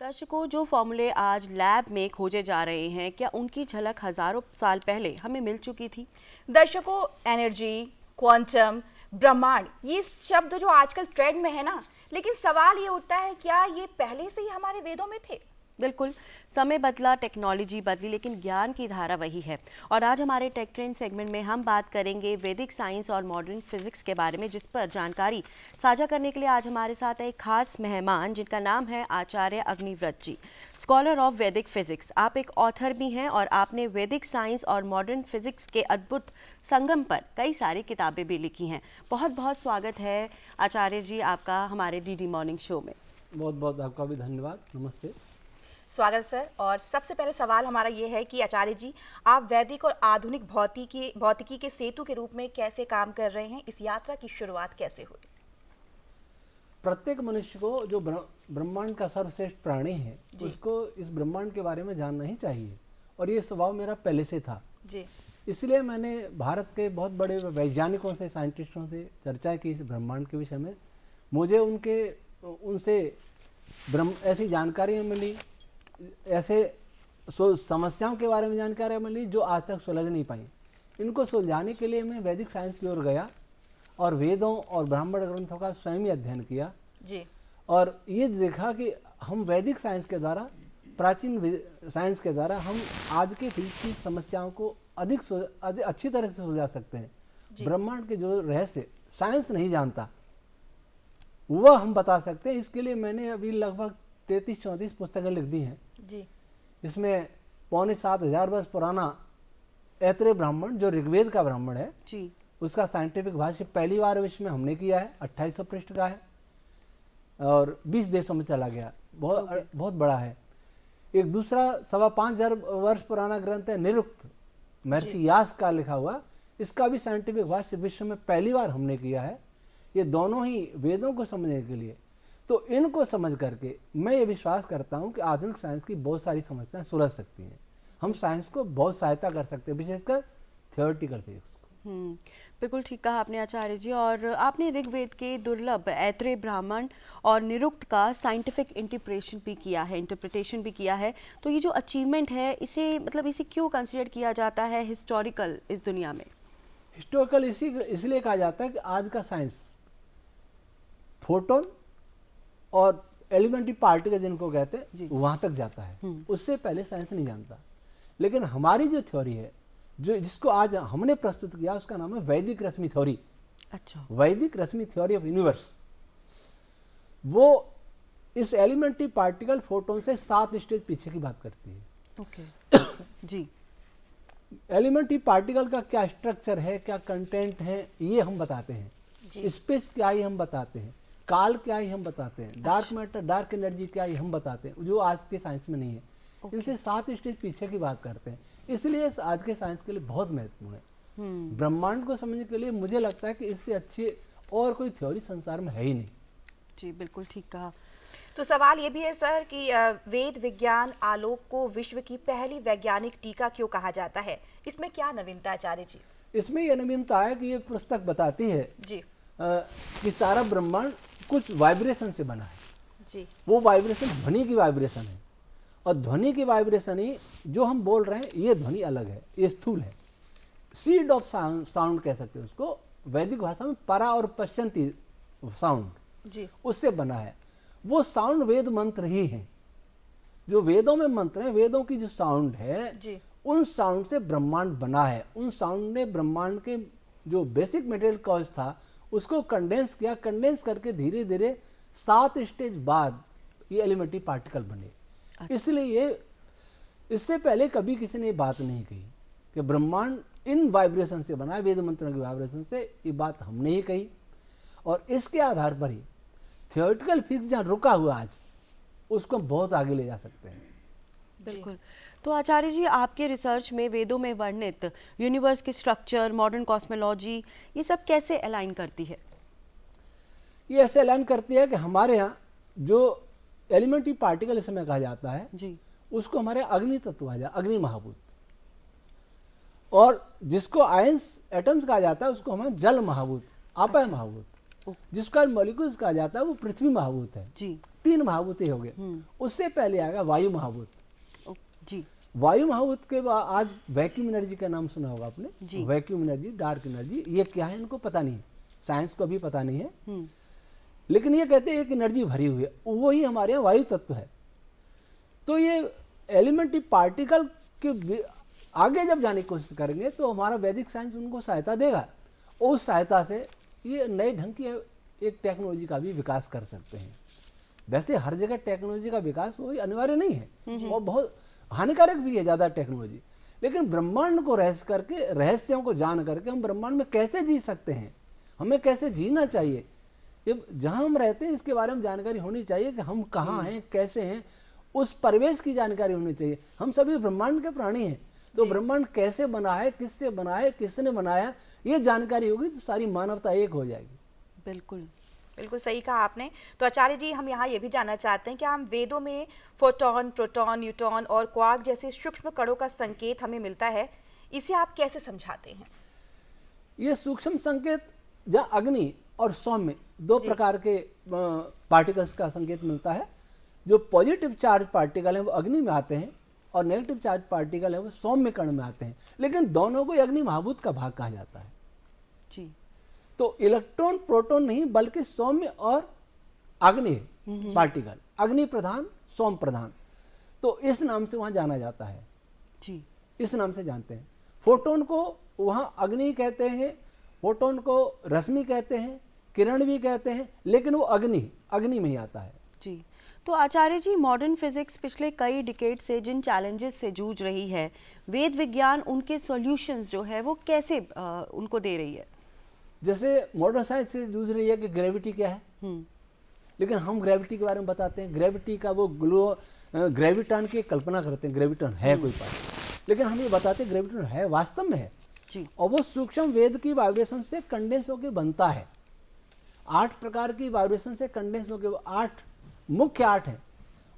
दर्शकों, जो फॉर्मूले आज लैब में खोजे जा रहे हैं, क्या उनकी झलक हजारों साल पहले हमें मिल चुकी थी? दर्शकों, एनर्जी, क्वांटम, ब्रह्मांड, ये शब्द जो आजकल ट्रेंड में है ना, लेकिन सवाल ये उठता है, क्या ये पहले से ही हमारे वेदों में थे? बिल्कुल। समय बदला, टेक्नोलॉजी बदली, लेकिन ज्ञान की धारा वही है। और आज हमारे टेक ट्रेंड सेगमेंट में हम बात करेंगे वैदिक साइंस और मॉडर्न फिजिक्स के बारे में, जिस पर जानकारी साझा करने के लिए आज हमारे साथ है एक खास मेहमान जिनका नाम है आचार्य अग्निव्रत जी, स्कॉलर ऑफ वैदिक फिजिक्स। आप एक ऑथर भी हैं और आपने वैदिक साइंस और मॉडर्न फिजिक्स के अद्भुत संगम पर कई सारी किताबें भी लिखी हैं। बहुत बहुत स्वागत है आचार्य जी आपका हमारे डीडी मॉर्निंग शो में। बहुत बहुत आपका भी धन्यवाद। नमस्ते। स्वागत सर। और सबसे पहले सवाल हमारा ये है कि आचार्य जी, आप वैदिक और आधुनिक भौतिकी के सेतु के रूप में कैसे काम कर रहे हैं? इस यात्रा की शुरुआत कैसे हुई? प्रत्येक मनुष्य को, जो ब्रह्मांड का सर्वश्रेष्ठ प्राणी है, उसको इस ब्रह्मांड के बारे में जानना ही चाहिए, और ये स्वभाव मेरा पहले से था जी। इसलिए मैंने भारत के बहुत बड़े वैज्ञानिकों से, साइंटिस्टों से चर्चा की इस ब्रह्मांड के विषय में। मुझे उनसे ऐसी जानकारियाँ मिली, ऐसे समस्याओं के बारे में जानकारी मिली जो आज तक सुलझ नहीं पाई। इनको सुलझाने के लिए मैं वैदिक साइंस की ओर गया और वेदों और ब्राह्मण ग्रंथों का स्वयं ही अध्ययन किया जी। और ये देखा कि हम वैदिक साइंस के द्वारा, प्राचीन साइंस के द्वारा, हम आज के फिजिक्स की समस्याओं को अधिक अच्छी तरह से सुलझा सकते हैं। ब्रह्मांड के जो रहस्य साइंस नहीं जानता, वह हम बता सकते हैं। इसके लिए मैंने अभी लगभग 33-34 पुस्तकें लिख दी हैं जी। इसमें 6,500 वर्ष पुराना ऐत्रेय ब्राह्मण, जो ऋग्वेद का ब्राह्मण है जी, उसका साइंटिफिक भाष्य पहली बार विश्व में हमने किया है। 2800 पृष्ठ का है और 20 देशों में चला गया। बहुत बड़ा है। एक दूसरा 5,500 वर्ष पुराना ग्रंथ है निरुक्त, महर्षि व्यास का लिखा हुआ। इसका भी साइंटिफिक भाष्य विश्व में पहली बार हमने किया है। ये दोनों ही वेदों को समझने के लिए। तो इनको समझ करके मैं ये विश्वास करता हूँ कि आधुनिक साइंस की बहुत सारी समस्याएं सुलझ सकती हैं। हम साइंस को बहुत सहायता कर सकते हैं, विशेषकर थियोरेटिकल फिजिक्स को। बिल्कुल ठीक कहा आपने आचार्य जी। और आपने ऋग्वेद के दुर्लभ ऐत्रेय ब्राह्मण और निरुक्त का साइंटिफिक इंटरप्रिटेशन भी किया है। तो ये जो अचीवमेंट है, इसे क्यों कंसिडर किया जाता है हिस्टोरिकल इस दुनिया में? हिस्टोरिकल इसलिए कहा जाता है कि आज का साइंस फोटोन और एलिमेंट्री पार्टिकल जिनको कहते हैं, वहां तक जाता है। उससे पहले साइंस नहीं जानता। लेकिन हमारी जो थ्योरी है, जिसको आज हमने प्रस्तुत किया, उसका नाम है वैदिक रश्मि थ्योरी। अच्छा। वैदिक रश्मि थ्योरी ऑफ यूनिवर्स। वो इस एलिमेंट्री पार्टिकल फोटोन से 7 स्टेज पीछे की बात करती है। ओके। जी। एलिमेंट्री पार्टिकल का क्या स्ट्रक्चर है, क्या कंटेंट है, ये हम बताते हैं। स्पेस क्या है हम बताते हैं, काल क्या है हम बताते हैं, डार्क मैटर, डार्क एनर्जी क्या है हम बताते हैं, जो आज के साइंस में नहीं है। इनसे 7 स्टेज पीछे की बात करते हैं। इसलिए आज के साइंस के लिए बहुत महत्वपूर्ण है। ब्रह्मांड को समझने के लिए मुझे लगता है कि इससे अच्छी और कोई थ्योरी संसार में है ही नहीं। जी, बिल्कुल ठीक कहा। तो सवाल ये भी है सर कि वेद विज्ञान आलोक को विश्व की पहली वैज्ञानिक टीका क्यों कहा जाता है? इसमें क्या नवीनता आचार्य जी? इसमें यह नवीनता है कि ये पुस्तक बताती है जी कि सारा ब्रह्मांड कुछ वाइब्रेशन से बना है। जी। वो वाइब्रेशन ध्वनि की वाइब्रेशन है, और ध्वनि की वाइब्रेशन ही जो हम बोल रहे हैं, ये ध्वनि अलग है, ये स्थूल है। सीड ऑफ साउंड कह सकते हैं उसको, वैदिक भाषा में परा और पश्चंती साउंड जी, उससे बना है। वो साउंड वेद मंत्र ही है। जो वेदों में मंत्र है, वेदों की जो साउंड है जी, उन साउंड से ब्रह्मांड बना है। उन साउंड ने ब्रह्मांड के जो बेसिक मटेरियल कॉज था उसको कंडेंस किया। कंडेंस करके धीरे धीरे 7 स्टेज बाद ये एलिमेंट्री पार्टिकल बने। इसलिए इससे पहले कभी किसी ने बात नहीं कही कि ब्रह्मांड इन वाइब्रेशन से बना है, वेद मंत्रों की वाइब्रेशन से। ये बात हमने ही कही, और इसके आधार पर ही थियोरेटिकल फिजिक्स जहाँ रुका हुआ आज, उसको हम बहुत आगे ले जा सकते हैं। बिल्कुल। तो आचार्य जी, आपके रिसर्च में वेदों में वर्णित यूनिवर्स की स्ट्रक्चर, मॉडर्न कॉस्मोलॉजी, ये सब कैसे अलाइन करती है? ये ऐसे अलाइन करती है कि हमारे यहाँ जो एलिमेंट्री पार्टिकल इस समय कहा जाता है जी, उसको हमारे अग्नि तत्व कहा जाता है, अग्नि महाभूत। और जिसको आयंस एटम्स कहा जाता है उसको हमारे जल महाभूत, आपय महाभूत। जिसका मॉलिक्यूल्स कहा जाता है वो पृथ्वी महाभूत है। जी। 3 महाभूत हो गए। उससे पहले आएगा वायु महाभूत। जी। वायु महाभूत के बाद आज वैक्यूम एनर्जी का नाम सुना होगा आपने। जी। वैक्यूम एनर्जी, डार्क एनर्जी, ये क्या है इनको पता नहीं है, साइंस को भी पता नहीं है, लेकिन ये कहते हैं एक एनर्जी भरी हुई है, वही हमारे यहाँ वायु तत्व है। तो ये एलिमेंट्री पार्टिकल के आगे जब जाने की कोशिश करेंगे तो हमारा वैदिक साइंस उनको सहायता देगा, और उस सहायता से ये नए ढंग की एक टेक्नोलॉजी का भी विकास कर सकते हैं। वैसे हर जगह टेक्नोलॉजी का विकास वो अनिवार्य नहीं है, और बहुत हानिकारक भी है ज़्यादा टेक्नोलॉजी, लेकिन ब्रह्मांड को रहस्य करके, रहस्यों को जान करके हम ब्रह्मांड में कैसे जी सकते हैं, हमें कैसे जीना चाहिए, ये जहाँ हम रहते हैं इसके बारे में जानकारी होनी चाहिए कि हम कहाँ हैं, कैसे हैं, उस परिवेश की जानकारी होनी चाहिए। हम सभी ब्रह्मांड के प्राणी हैं, तो ब्रह्मांड कैसे बना है, किससे बना है, किसने बनाया, ये जानकारी होगी तो सारी मानवता एक हो जाएगी। बिल्कुल बिल्कुल सही कहा आपने। तो आचार्य जी, हम यहाँ ये भी जानना चाहते हैं कि हम वेदों में फोटोन, प्रोटॉन, न्यूट्रॉन और क्वार्क जैसे सूक्ष्म कणों का संकेत हमें मिलता है, इसे आप कैसे समझाते हैं? ये सूक्ष्म संकेत जहाँ अग्नि और सौम्य 2 प्रकार के पार्टिकल्स का संकेत मिलता है। जो पॉजिटिव चार्ज पार्टिकल हैं वो अग्नि में आते हैं, और नेगेटिव चार्ज पार्टिकल हैं वो सौम्य कण में आते हैं, लेकिन दोनों को अग्नि महाभूत का भाग कहा जाता है। जी। तो इलेक्ट्रॉन प्रोटॉन नहीं बल्कि सौम्य और अग्नि पार्टिकल, अग्नि प्रधान सोम प्रधान, तो इस नाम से वहां जाना जाता है। जी। इस नाम से जानते हैं। फोटोन को वहां अग्नि कहते हैं, फोटोन को रश्मि कहते हैं, किरण भी कहते हैं, लेकिन वो अग्नि में ही आता है। जी। तो आचार्य जी, मॉडर्न फिजिक्स पिछले कई डिकेड से जिन चैलेंजेस से जूझ रही है, वेद विज्ञान उनके सॉल्यूशंस जो है वो कैसे उनको दे रही है? जैसे मॉडर्न साइंस से जूझ रही है कि ग्रेविटी क्या है, लेकिन हम ग्रेविटी के बारे में बताते हैं, ग्रेविटी का वो ग्रेविटॉन की कल्पना करते हैं, ग्रेविटॉन है कोई पास, लेकिन हम ये बताते हैं ग्रेविटॉन है, वास्तव में है जी। और वो सूक्ष्म वेद की वाइब्रेशन से कंडेंस होकर बनता है। 8 प्रकार की वाइब्रेशन से कंडेंस होकर, 8 मुख्य 8 हैं,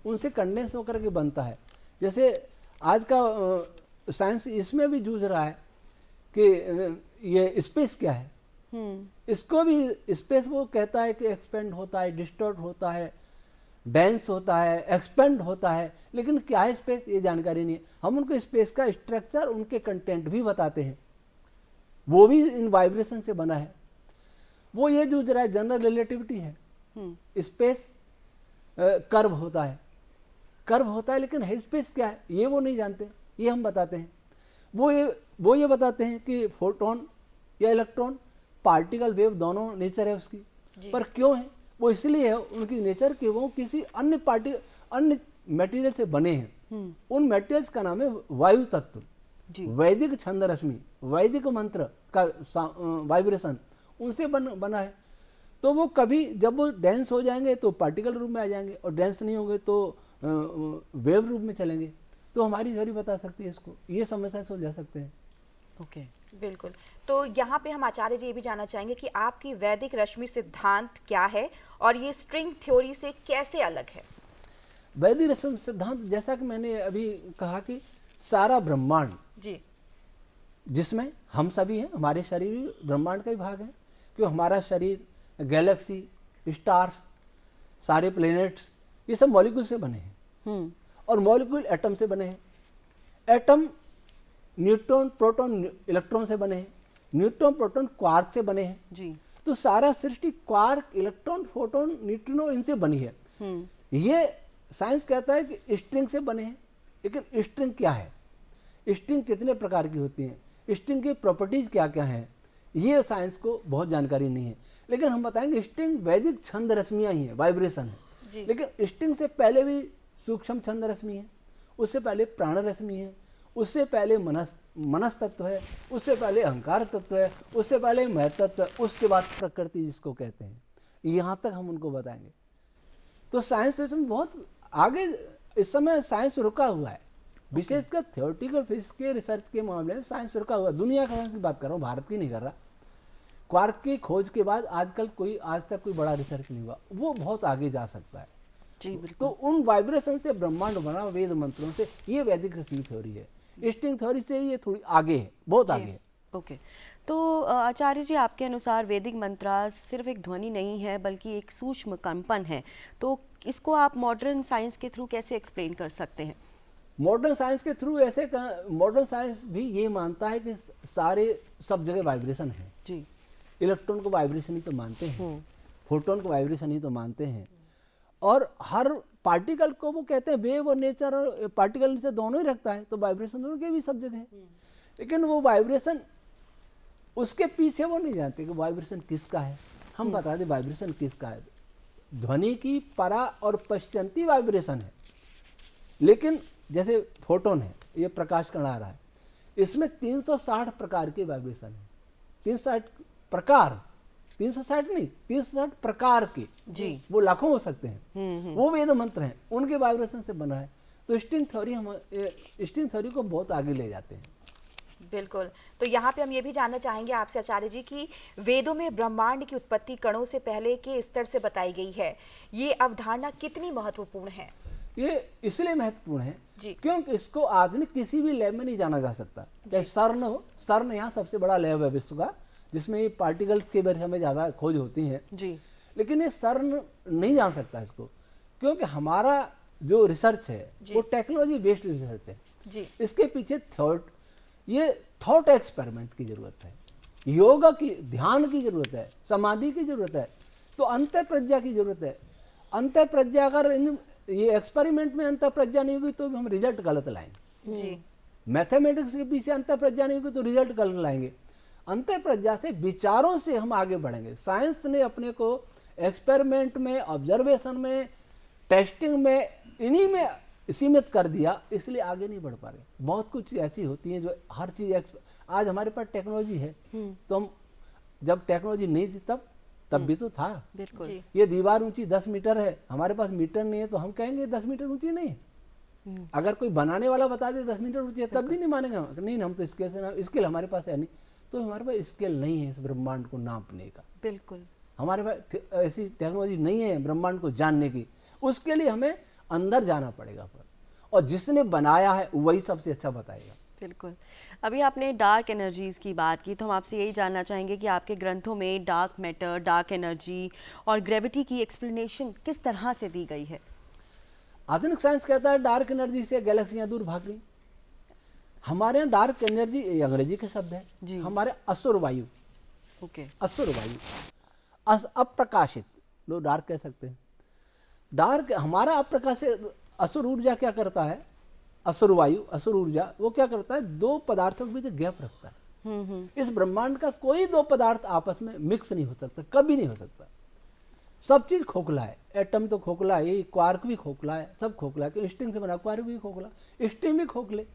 उनसे कंडेंस होकर के बनता है। जैसे आज का साइंस इसमें भी जूझ रहा है कि ये स्पेस क्या है, इसको भी स्पेस वो कहता है कि एक्सपेंड होता है, डिस्टॉर्ट होता है, डेंस होता है, एक्सपेंड होता है, लेकिन क्या है स्पेस ये जानकारी नहीं है। हम उनको स्पेस का स्ट्रक्चर, उनके कंटेंट भी बताते हैं, वो भी इन वाइब्रेशन से बना है। वो ये जूझ रहा है जनरल रिलेटिविटी है, स्पेस कर्व होता है, लेकिन है स्पेस क्या है ये वो नहीं जानते, ये हम बताते हैं। वो ये बताते हैं कि फोटोन या इलेक्ट्रॉन पार्टिकल वेव दोनों नेचर है उसकी, पर क्यों है वो इसलिए है उनकी नेचर कि वो किसी अन्य मटेरियल से बने हैं। उन मटेरियल्स का नाम है वायु तत्व, वैदिक छंद रश्मि, वैदिक मंत्र का वाइब्रेशन उनसे बना है। तो वो कभी जब वो डेंस हो जाएंगे तो पार्टिकल रूप में आ जाएंगे, और डेंस नहीं होंगे तो वेव रूप में चलेंगे। तो हमारी थ्योरी बता सकती है इसको, ये समस्या सुलझा सकते हैं। ओके बिल्कुल। तो यहाँ पे हम आचार्य जी ये भी जानना चाहेंगे कि आपकी वैदिक रश्मि सिद्धांत क्या है और ये स्ट्रिंग थ्योरी से कैसे अलग है? वैदिक रश्मि सिद्धांत, जैसा कि मैंने अभी कहा कि सारा ब्रह्मांड जी, जिसमें हम सभी हैं, हमारे शरीर ब्रह्मांड का ही भाग है, क्यों हमारा शरीर, गैलेक्सी, स्टार्स, सारे प्लेनेट्स, ये सब मॉलिक्यूल से बने हैं, और मॉलिक्यूल एटम से बने हैं। एटम न्यूट्रॉन, प्रोटॉन, इलेक्ट्रॉन से बने हैं, न्यूट्रॉन, प्रोटॉन, क्वार्क से बने हैं जी। तो सारा सृष्टि क्वार्क, इलेक्ट्रॉन, फोटोन, न्यूट्रिनो इनसे बनी है। ये साइंस कहता है कि स्ट्रिंग से बने हैं, लेकिन स्ट्रिंग क्या है, स्ट्रिंग कितने प्रकार की होती हैं, स्ट्रिंग की प्रॉपर्टीज क्या क्या हैं, ये साइंस को बहुत जानकारी नहीं है। लेकिन हम बताएंगे स्ट्रिंग वैदिक छंद रश्मियाँ ही हैं, वाइब्रेशन है, लेकिन स्ट्रिंग से पहले भी सूक्ष्म छंद रश्मि है, उससे पहले प्राण रश्मि है, उससे पहले मनस तत्व है, उससे पहले अहंकार तत्व है, उससे पहले मय तत्व है, उसके बाद प्रकृति जिसको कहते हैं। यहाँ तक हम उनको बताएंगे। तो साइंस इसमें बहुत आगे, इस समय साइंस रुका हुआ है, विशेषकर थ्योरेटिकल फिजिक्स के रिसर्च के मामले में साइंस रुका हुआ है। दुनिया का की बात कर रहा हूँ, भारत की नहीं कर रहा। क्वार्क की खोज के बाद आज तक कोई बड़ा रिसर्च नहीं हुआ, वो बहुत आगे जा सकता है जी। बिल्कुल। तो उन वाइब्रेशन से ब्रह्मांड बना, वेद मंत्रों से, ये वैदिक रश्मि थ्योरी है। स्ट्रिंग थ्योरी से ये थोड़ी आगे है, बहुत आगे है। ओके। तो आचार्य जी, आपके अनुसार वैदिक मंत्र सिर्फ एक ध्वनि नहीं है बल्कि एक सूक्ष्म कंपन है, तो इसको आप मॉडर्न साइंस के थ्रू कैसे एक्सप्लेन कर सकते हैं? मॉडर्न साइंस के थ्रू ऐसे मॉडर्न साइंस भी ये मानता है कि सारे सब जगह वाइब्रेशन है। जी। इलेक्ट्रॉन को वाइब्रेशन ही तो मानते हैं, फोटोन को वाइब्रेशन ही तो मानते हैं, और हर पार्टिकल को वो कहते हैं वेव और नेचर और पार्टिकल नेचर दोनों ही रखता है, तो वाइब्रेशन उनके भी सब जगह है। लेकिन वो वाइब्रेशन उसके पीछे वो नहीं जानते कि वाइब्रेशन किसका है। हम बता दें वाइब्रेशन किसका है। ध्वनि की परा और पश्चंती वाइब्रेशन है, लेकिन जैसे फोटोन है, ये प्रकाश कण आ रहा है, इसमें 360 प्रकार के वाइब्रेशन है। 360 प्रकार, 360 नहीं, 360 प्रकार के, जी। वो लाखों हो सकते हैं। वो वेद मंत्र हैं, उनके वाइब्रेशन से बना है। तो स्ट्रिंग थ्योरी को बहुत आगे ले जाते हैं। बिल्कुल। तो यहाँ पे हम ये भी जानना चाहेंगे आपसे आचार्य जी कि वेदों में ब्रह्मांड की उत्पत्ति कणों से पहले के स्तर से बताई गई है, ये अवधारणा कितनी महत्वपूर्ण है? ये इसलिए महत्वपूर्ण है जी। क्योंकि इसको आधुनिक किसी भी लैब में नहीं जाना जा सकता। चाहे CERN हो, CERN यहाँ सबसे बड़ा लैब है विश्व का, जिसमें ये पार्टिकल के बारे में ज़्यादा खोज होती है। जी। लेकिन ये CERN नहीं जान सकता इसको, क्योंकि हमारा जो रिसर्च है वो टेक्नोलॉजी बेस्ड रिसर्च है। जी। इसके पीछे थॉट एक्सपेरिमेंट की जरूरत है, योगा की, ध्यान की जरूरत है, समाधि की जरूरत है, तो अंतर प्रज्ञा की जरूरत है। अंतर प्रज्ञा अगर ये एक्सपेरिमेंट में अंतर प्रज्ञा नहीं होगी तो हम रिजल्ट गलत लाएंगे। जी। मैथमेटिक्स के पीछे अंतर प्रज्ञा नहीं होगी तो रिजल्ट गलत लाएंगे। अंतर प्रज्ञा से, विचारों से हम आगे बढ़ेंगे। साइंस ने अपने को एक्सपेरिमेंट में, ऑब्जर्वेशन में, टेस्टिंग में, इन्हीं में सीमित कर दिया, इसलिए आगे नहीं बढ़ पा रहे। बहुत कुछ ऐसी होती हैं जो हर चीज आज हमारे पास टेक्नोलॉजी है, तो हम जब टेक्नोलॉजी नहीं थी तब भी तो था। बिल्कुल। जी। ये दीवार ऊंची 10 मीटर है, हमारे पास मीटर नहीं है, तो हम कहेंगे 10 मीटर ऊंची नहीं है। अगर कोई बनाने वाला बता दे 10 मीटर ऊंची है, तब भी नहीं मानेंगे हम, नहीं हम तो स्केल से, स्केल हमारे पास है नहीं, तो हमारे पास स्केल नहीं है इस ब्रह्मांड को नापने का। बिल्कुल। हमारे पास ऐसी टेक्नोलॉजी नहीं है ब्रह्मांड को जानने की। उसके लिए हमें अंदर जाना पड़ेगा पर, और जिसने बनाया है वही सबसे अच्छा बताएगा। बिल्कुल। अभी आपने डार्क एनर्जीज की बात की, तो हम आपसे यही जानना चाहेंगे कि आपके ग्रंथों में डार्क मैटर, डार्क एनर्जी और ग्रेविटी की एक्सप्लेनेशन किस तरह से दी गई है? आधुनिक साइंस कहता है डार्क एनर्जी से गैलेक्सियां दूर भाग रही। हमारे यहाँ डार्क एनर्जी अंग्रेजी के शब्द है जी। हमारे असुर वायु, ओके। असुर वायु, अप्रकाशित, लोग डार्क कह सकते हैं। डार्क हमारा अप्रकाशित असुर ऊर्जा क्या करता है, असुर वायु, असुर ऊर्जा, वो क्या करता है, दो पदार्थों के बीच गैप रखता है। इस ब्रह्मांड का कोई दो पदार्थ आपस में मिक्स नहीं हो सकता, कभी नहीं हो सकता। सब चीज खोखला है, एटम तो खोखला है, क्वार्क भी खोखला है, सब खोखला है। स्ट्रिंग से बना क्वार्क भी खोखला, स्ट्रिंग भी खोखले।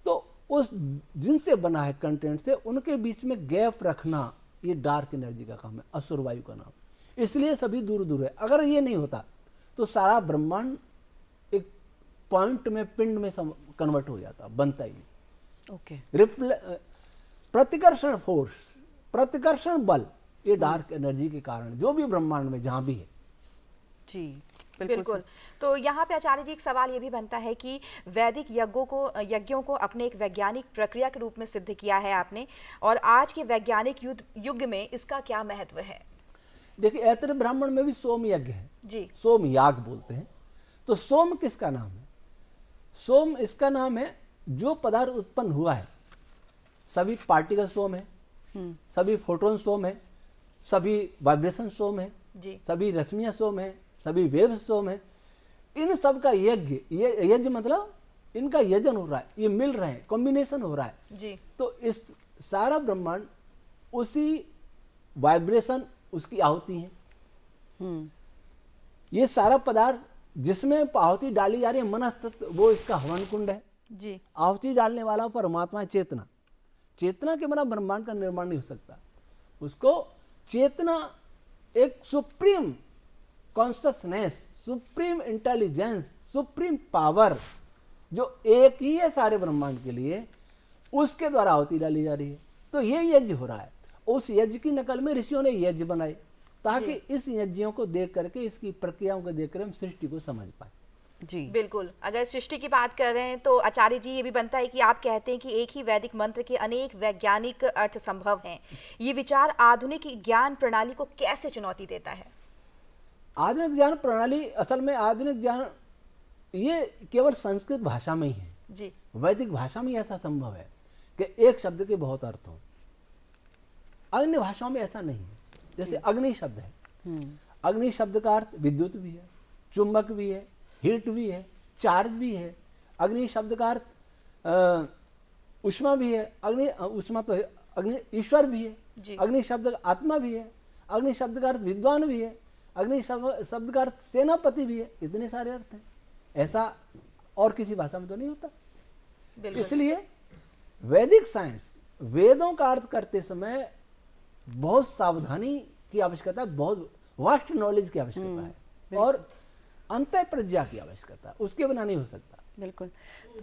तो उस जिनसे बना है कंटेंट से, उनके बीच में गैप रखना, ये डार्क एनर्जी का काम है, असुर वायु का नाम। इसलिए सभी दूर दूर है। अगर ये नहीं होता तो सारा ब्रह्मांड एक पॉइंट में, पिंड में कन्वर्ट हो जाता, बनता ही नहीं। ओके। प्रतिकर्षण फोर्स, प्रतिकर्षण बल, ये डार्क एनर्जी के कारण जो भी ब्रह्मांड में जहां भी है। जी बिल्कुल। तो यहाँ पे आचार्य जी एक सवाल ये भी बनता है कि वैदिक यज्ञों को अपने एक वैज्ञानिक प्रक्रिया के रूप में सिद्ध किया है आपने, और आज के वैज्ञानिक युग में इसका क्या महत्व है? देखिए, ऐतरेय ब्राह्मण में भी सोम यज्ञ है जी। सोम याग बोलते हैं। तो सोम किसका नाम है? सोम इसका नाम है जो पदार्थ उत्पन्न हुआ है। सभी पार्टिकल सोम है, सभी फोटोन सोम है, सभी वाइब्रेशन सोम है जी। सभी रश्मियां सोम है, सभी वेव सोम है। इन सब का यज्ञ, ये यज्ञ मतलब इनका यजन हो रहा है, ये मिल रहे हैं, कॉम्बिनेशन हो रहा है जी। तो इस सारा ब्रह्मांड उसी वाइब्रेशन, उसकी आहुति है। ये सारा पदार्थ जिसमें आहुति डाली जा रही है, मनस्तत्व, वो इसका हवन कुंड है। जी। आहुति डालने वाला परमात्मा चेतना, चेतना के बिना ब्रह्मांड का निर्माण नहीं हो सकता। उसको चेतना, एक supreme consciousness, supreme intelligence, supreme power जो एक ही है सारे ब्रह्मांड के लिए, उसके द्वारा आहुति डाली जा रही है। तो ये यज्ञ हो रहा है। उस यज्ञ की नकल में ऋषियों ने यज्ञ बनाए, ताकि इस यज्ञों को देख करके, इसकी प्रक्रियाओं को देख कर हम सृष्टि को समझ पाए। जी बिल्कुल। अगर सृष्टि की बात कर रहे हैं तो आचार्य जी ये भी बनता है कि आप कहते हैं कि एक ही वैदिक मंत्र के अनेक वैज्ञानिक अर्थ संभव हैं। ये विचार आधुनिक ज्ञान प्रणाली को कैसे चुनौती देता है? आधुनिक ज्ञान प्रणाली, असल में आधुनिक ज्ञान ये केवल संस्कृत भाषा में ही है। जी वैदिक भाषा में ऐसा संभव है कि एक शब्द के बहुत अर्थ हों। अन्य भाषाओं में ऐसा नहीं है। जैसे अग्नि शब्द है, अग्नि शब्द का अर्थ विद्युत भी है, चुंबक भी है, हीट भी है, चार्ज भी है। अग्नि शब्द का अर्थ उष्मा भी है, अग्नि उष्मा तो है, अग्नि ईश्वर भी है। अग्नि शब्द का आत्मा भी है, अग्नि शब्द का अर्थ विद्वान भी है, अग्नि शब्द का अर्थ सेनापति भी है। इतने सारे अर्थ हैं, ऐसा और किसी भाषा में तो नहीं होता। इसलिए वैदिक साइंस, वेदों का अर्थ करते समय बहुत सावधानी की आवश्यकता, बहुत वास्ट नॉलेज की आवश्यकता है और अंतः प्रज्ञा की आवश्यकता, उसके बिना नहीं हो सकता। बिल्कुल।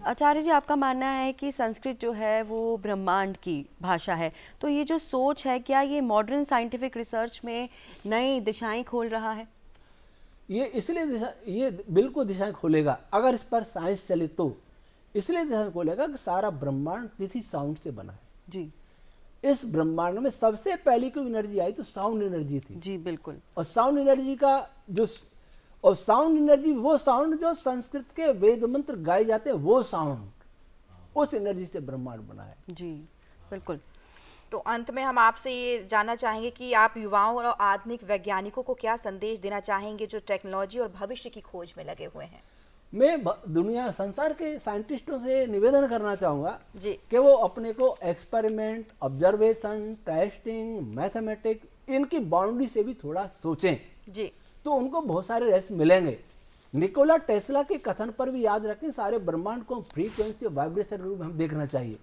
आचार्य जी, आपका मानना है कि संस्कृत जो है वो ब्रह्मांड की भाषा है, तो ये जो सोच है, क्या ये मॉडर्न साइंटिफिक रिसर्च में नई दिशाएं खोल रहा है? ये इसलिए ये बिल्कुल दिशाएं खोलेगा अगर इस पर साइंस चले तो। इसलिए दिशाएं खोलेगा कि सारा ब्रह्मांड किसी साउंड से बना है जी। इस ब्रह्मांड में सबसे पहली कोई एनर्जी आई तो साउंड एनर्जी थी। जी बिल्कुल। और साउंड एनर्जी का जो, और साउंड एनर्जी वो साउंड जो संस्कृत के वेद मंत्र गाए जाते हैं, वो साउंड, उस एनर्जी से ब्रह्मांड बना है। जी बिल्कुल। तो अंत में हम आपसे ये जानना चाहेंगे कि आप युवाओं और आधुनिक वैज्ञानिकों को क्या संदेश देना चाहेंगे जो टेक्नोलॉजी और भविष्य की खोज में लगे हुए हैं? मैं दुनिया संसार के साइंटिस्टों से निवेदन करना चाहूँगा जी कि वो अपने को एक्सपेरिमेंट, ऑब्जर्वेशन, टेस्टिंग, मैथमेटिक्स, इनकी बाउंड्री से भी थोड़ा सोचें जी। तो उनको बहुत सारे रहस्य मिलेंगे। निकोला टेस्ला के कथन पर भी याद रखें, सारे ब्रह्मांड को फ्रीक्वेंसी और वाइब्रेशन रूप में हम देखना चाहिए।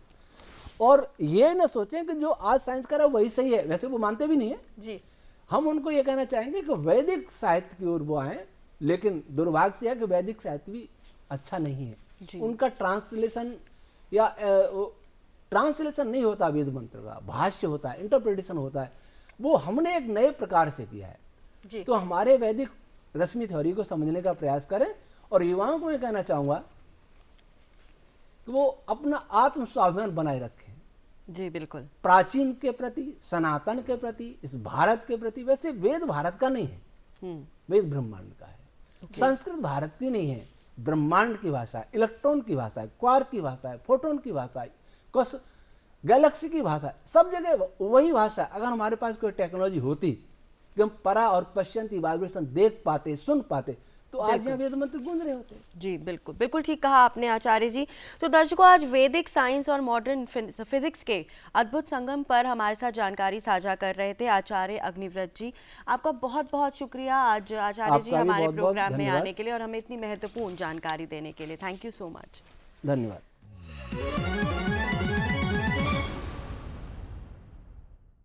और ये ना सोचें कि जो आज साइंस कर रहा है वही सही है, वैसे वो मानते भी नहीं है जी। हम उनको ये कहना चाहेंगे कि वैदिक साहित्य की ओर वो आए, लेकिन दुर्भाग्य से है कि वैदिक साहित्य भी अच्छा नहीं है। उनका ट्रांसलेशन या ट्रांसलेशन नहीं होता, वेद मंत्र का भाष्य होता है, इंटरप्रिटेशन होता है, वो हमने एक नए प्रकार से किया है जी। तो हमारे वैदिक रश्मि थ्योरी को समझने का प्रयास करें। और युवाओं को मैं कहना चाहूँगा कि वो अपना आत्म स्वाभिमान बनाए रखें। जी बिल्कुल। प्राचीन के प्रति, सनातन के प्रति, इस भारत के प्रति। वैसे वेद भारत का नहीं है, वेद ब्रह्मांड का है। संस्कृत भारत की नहीं है, ब्रह्मांड की भाषा है, इलेक्ट्रॉन की भाषा है, क्वार्क की भाषा है, फोटोन की भाषा है, गैलेक्सी की भाषा है, सब जगह वही भाषा है। अगर हमारे पास कोई टेक्नोलॉजी होती कि हम परा और पश्चिमी वाइब्रेशन देख पाते, सुन पाते, तो आज यहाँ वेद मंत्र गूंज रहे होते। जी बिल्कुल, बिल्कुल ठीक कहा आपने आचार्य जी। तो दर्शकों, आज वैदिक साइंस और मॉडर्न फिजिक्स के अद्भुत संगम पर हमारे साथ जानकारी साझा कर रहे थे आचार्य अग्निव्रत जी। आपका बहुत बहुत शुक्रिया आज आचार्य जी हमारे प्रोग्राम में आने के लिए और हमें इतनी महत्वपूर्ण जानकारी देने के लिए। Thank you so much. धन्यवाद।